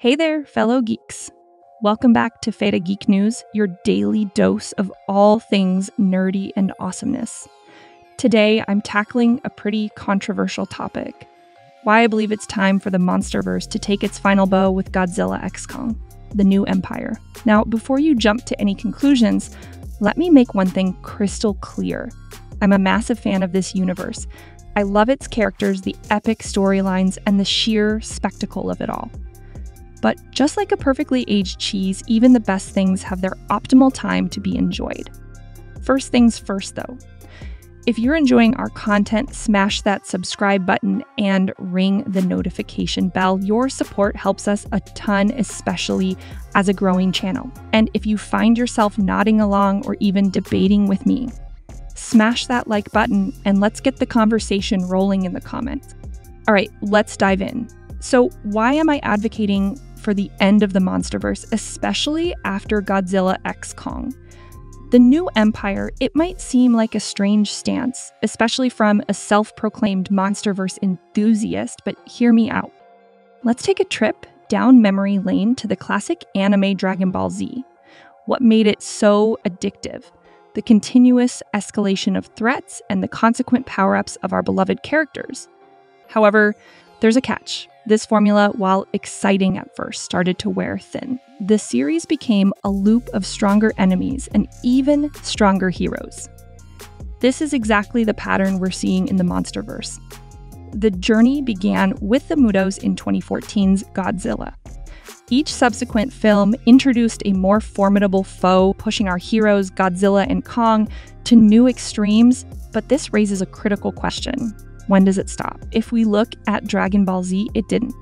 Hey there, fellow geeks. Welcome back to Feta Geek News, your daily dose of all things nerdy and awesomeness. Today, I'm tackling a pretty controversial topic: why I believe it's time for the Monsterverse to take its final bow with Godzilla x Kong, the new empire. Now, before you jump to any conclusions, let me make one thing crystal clear. I'm a massive fan of this universe. I love its characters, the epic storylines, and the sheer spectacle of it all. But just like a perfectly aged cheese, even the best things have their optimal time to be enjoyed. First things first, though. If you're enjoying our content, smash that subscribe button and ring the notification bell. Your support helps us a ton, especially as a growing channel. And if you find yourself nodding along or even debating with me, smash that like button and let's get the conversation rolling in the comments. All right, let's dive in. So why am I advocating for the end of the Monsterverse, especially after Godzilla x Kong? The new empire, it might seem like a strange stance, especially from a self-proclaimed Monsterverse enthusiast, but hear me out. Let's take a trip down memory lane to the classic anime Dragon Ball Z. What made it so addictive? The continuous escalation of threats and the consequent power-ups of our beloved characters. However, there's a catch. This formula, while exciting at first, started to wear thin. The series became a loop of stronger enemies and even stronger heroes. This is exactly the pattern we're seeing in the Monsterverse. The journey began with the Mutos in 2014's Godzilla. Each subsequent film introduced a more formidable foe, pushing our heroes, Godzilla and Kong, to new extremes, but this raises a critical question. When does it stop? If we look at Dragon Ball Z, it didn't.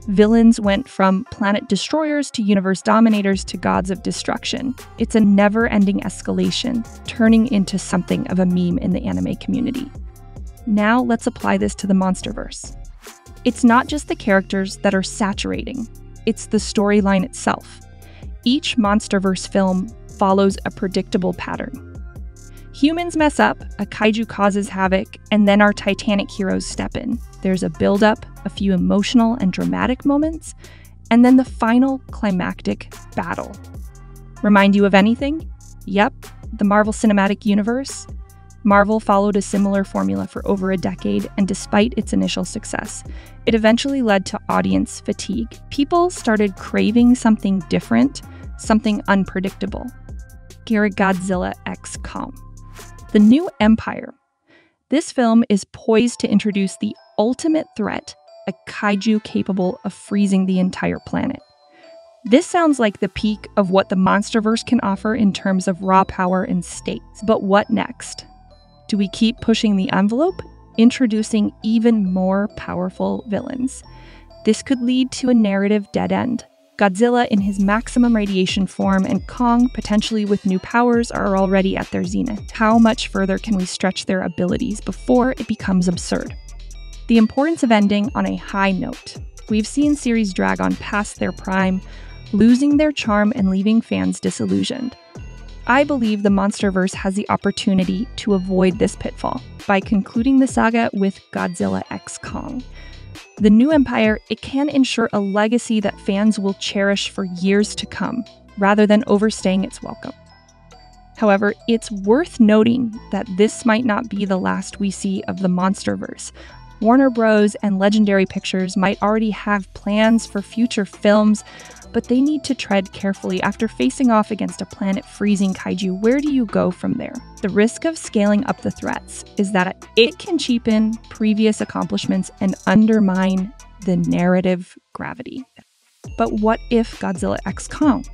Villains went from planet destroyers to universe dominators to gods of destruction. It's a never-ending escalation, turning into something of a meme in the anime community. Now let's apply this to the Monsterverse. It's not just the characters that are saturating, it's the storyline itself. Each Monsterverse film follows a predictable pattern. Humans mess up, a kaiju causes havoc, and then our titanic heroes step in. There's a build-up, a few emotional and dramatic moments, and then the final climactic battle. Remind you of anything? Yep, the Marvel Cinematic Universe. Marvel followed a similar formula for over a decade, and despite its initial success, it eventually led to audience fatigue. People started craving something different, something unpredictable. Godzilla x Kong. The new empire. This film is poised to introduce the ultimate threat, a kaiju capable of freezing the entire planet. This sounds like the peak of what the Monsterverse can offer in terms of raw power and stakes. But what next? Do we keep pushing the envelope, introducing even more powerful villains? This could lead to a narrative dead end. Godzilla in his maximum radiation form and Kong, potentially with new powers, are already at their zenith. How much further can we stretch their abilities before it becomes absurd? The importance of ending on a high note. We've seen series drag on past their prime, losing their charm and leaving fans disillusioned. I believe the Monsterverse has the opportunity to avoid this pitfall by concluding the saga with Godzilla x Kong. The new empire, it can ensure a legacy that fans will cherish for years to come, rather than overstaying its welcome. However, it's worth noting that this might not be the last we see of the Monsterverse. Warner Bros. And Legendary Pictures might already have plans for future films, but they need to tread carefully. After facing off against a planet-freezing kaiju, where do you go from there? The risk of scaling up the threats is that it can cheapen previous accomplishments and undermine the narrative gravity. But what if Godzilla x Kong?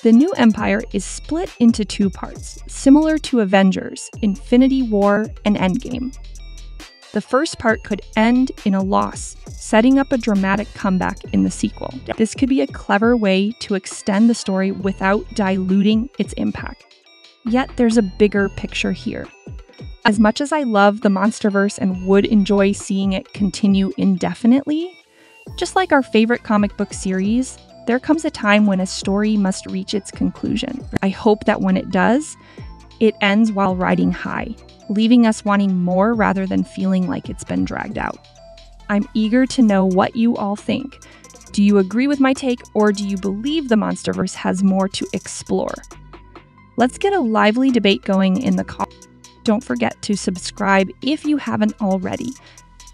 The new empire is split into two parts, similar to Avengers, Infinity War and Endgame. The first part could end in a loss, setting up a dramatic comeback in the sequel. This could be a clever way to extend the story without diluting its impact. Yet there's a bigger picture here. As much as I love the Monsterverse and would enjoy seeing it continue indefinitely, just like our favorite comic book series, there comes a time when a story must reach its conclusion. I hope that when it does, it ends while riding high, leaving us wanting more rather than feeling like it's been dragged out. I'm eager to know what you all think. Do you agree with my take, or do you believe the Monsterverse has more to explore? Let's get a lively debate going in the comments. Don't forget to subscribe if you haven't already.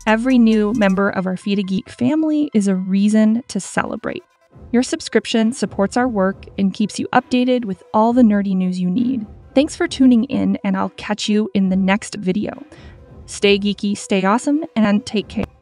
Every new member of our Feed a Geek family is a reason to celebrate. Your subscription supports our work and keeps you updated with all the nerdy news you need. Thanks for tuning in, and I'll catch you in the next video. Stay geeky, stay awesome, and take care.